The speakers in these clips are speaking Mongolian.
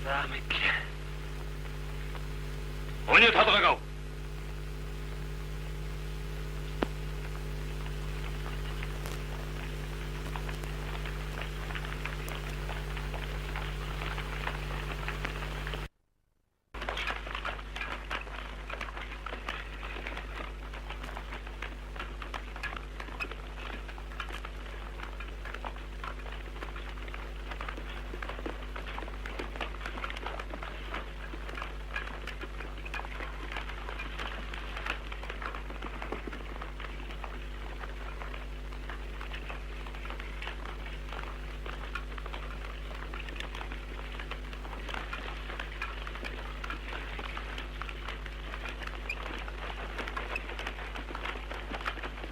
За мэдлээ. Өний толгойг ав.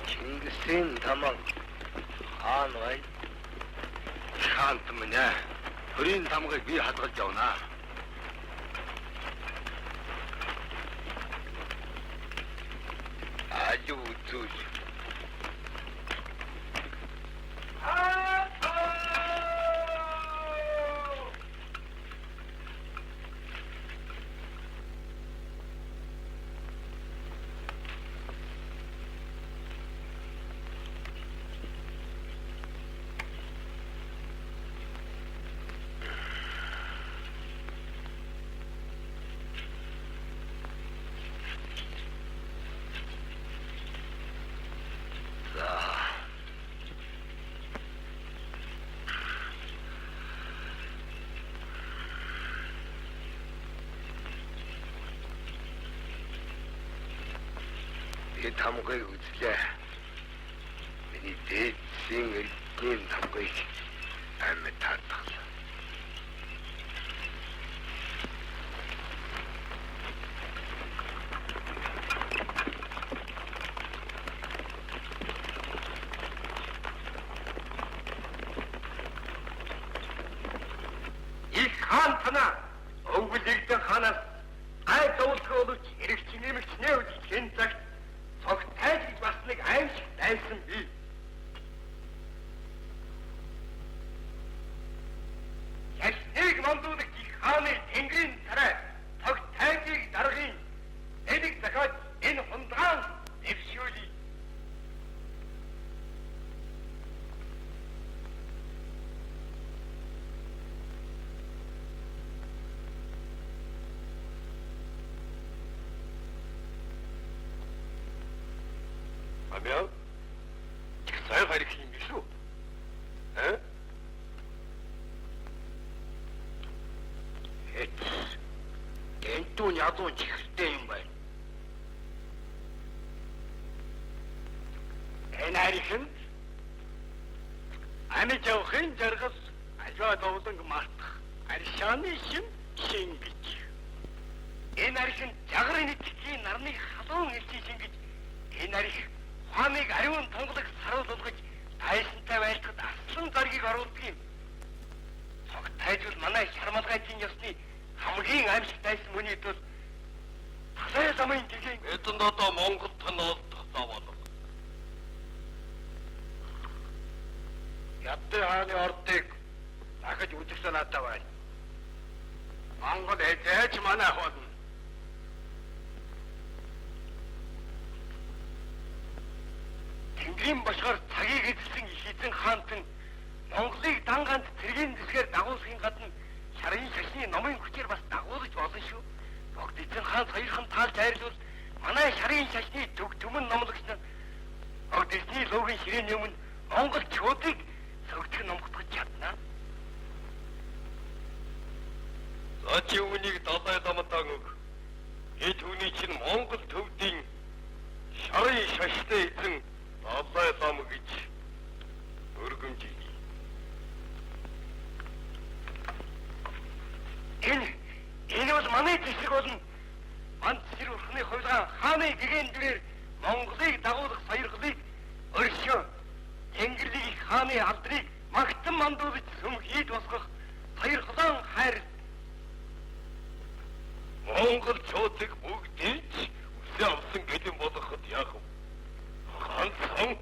Чингисийн таман хаан бай. Хаант минь ээ. Хөрийн тамгыг би хадгалж явна. Aju үзүүл. Тамгыг үзлээ. Миний дээдсийн элдний тамгыг амьд татгалаа. Их хаан танаа өвгөлэгдэн ханаас гай зовлох боловч эрэгч нэмэгч нээвч хэн цагт цогтайж гэж бас нэг аимшиг дайсан би. Ясныг мандуудаг их хааны тэнгэрийн тарай цогтайжийг даргын энийг захаад энэ хундаан дэвшүүлье. Амяа? Сайн харих юм биш үү? Энтүүн ядуу чихэртэй юм байна. Энэ харин ами жавхын жаргал ажаа довлон мартах аршааны шин шингэж. Энэ харин жагрын итгэхийн нарны халуун элчин шингэж энэ харин хааныг ариун тонголог саруул болгож дайсантай байлтахад аслан заргийг оруулдаг юм. Цогтайжвал манай шармалгайчийн ёсны хамгийн аимшиг дайсан хүний тул талай замын гэгийн эдэнд одоо Монгол тоноолдох завал. Ядтай хааны ордыг дахиж үзэх санаатай байна. Монгол эзэж манай хол. Тэнгэрийн бошгоор цагийг эзэлсэн их эзэн хаантан Монголыг дан ганц цэргийн зэсгээр дагуулахын гадна шарын шашны номын хүчээр бас дагуулж болно шүү. Богд эзэн хаан хоёрхан таалж айрлуул манай шарын шашны төмөн номлогч нар богд эзний луугийн ширээний өмнө Монгол чуудыг сөгдөх номготгож чадна. За чи үүнийг далай дамтан өг. Эд түүний чинь Монгол төвдийн шарын шаштай эзэн далай дам гэж өргөмжий. Энэ бол манай зэсэг болно. Манц сэр урхны хувилгаан хааны гэгээн дээрээр Монголыг дагуулах сойрголыг өршөө. Тэнгэрлэг хааны алдрыг магтан мандуулж сүмхийд босгох сойрголон хайр. Монгол чуудыг бүгдийг үсээ авсан гэлэн болгоход яах вэ? Ганцхан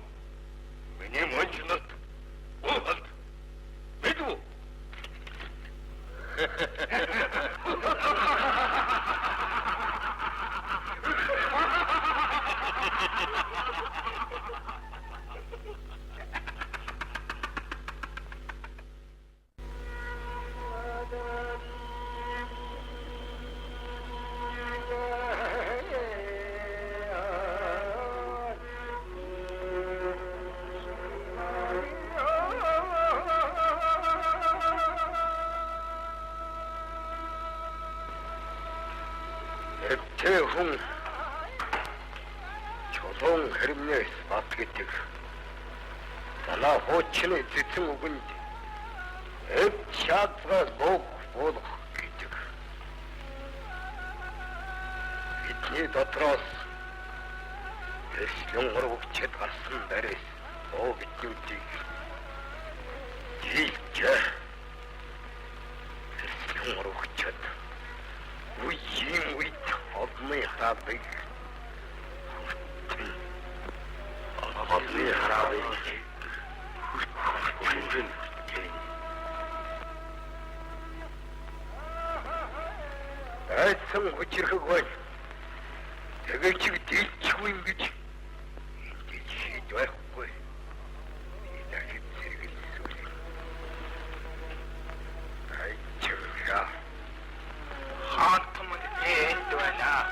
миний мончнот уухалд мэдв үү? 백태홍 조동 흐름내에서 맡겠다. 나나 호치는 뒤통수군지 액차가 목보다 하겠다. 이틀이 더 들어왔어. 대시령으로 제다슨 내레스 오기 찌우지. 진짜 대시령으로 쳤다. 우리 없는 하라베 없는 하라베 아이참 호치르고 내가 지금 뒤치고 있는 거지. 이제 시도하고 이다시 들긴 소리. 아이 참야 하트문 애도하나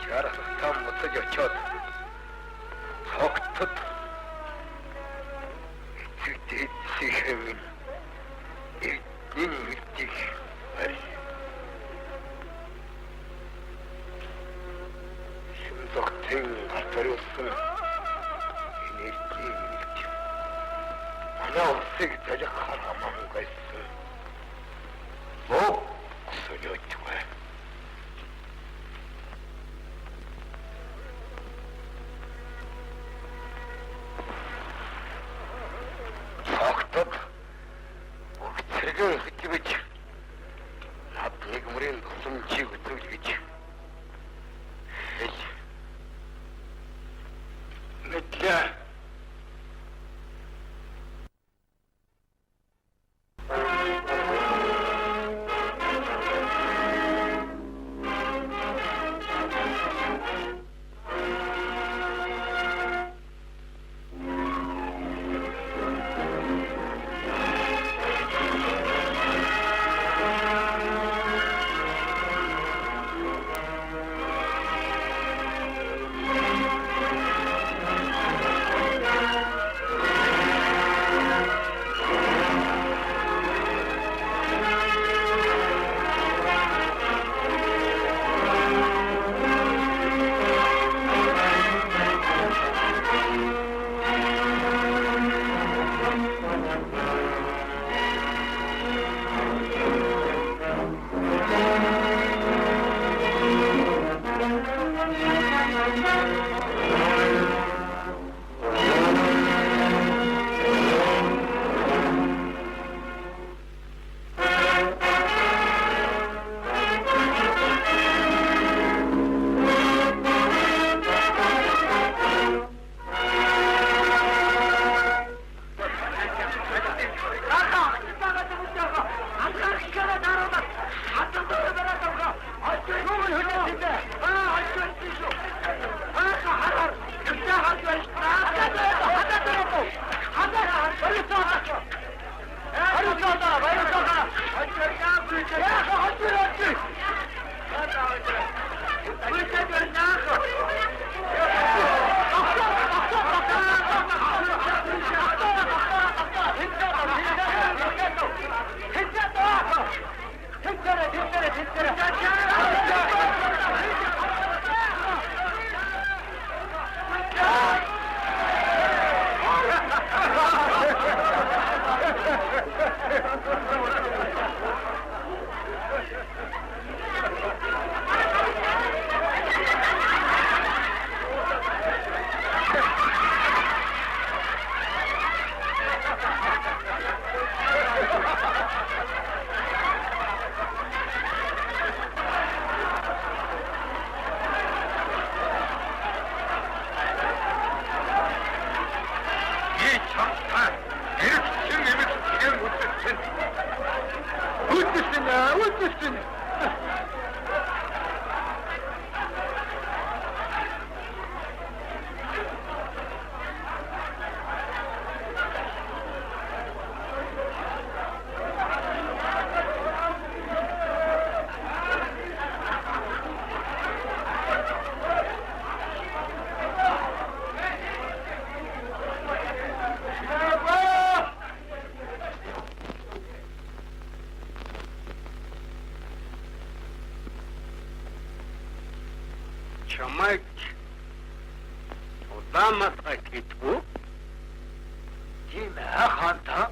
잘해서 다 못하죠. 저 속뜻 이틀 지금은 일진이 일찍 말이 심석탱 가짜렸으면 일진이 일찍 하나 없애기 대적하라만 가 있으면 뭐 소녀 좋아. 속뜻 목책을 흩집었지. 나쁜 이그물에 녹슨 지고 들리겠지. 에이 늦다. чамайг удаамаас гайтгийдгүү. Тийм хаанта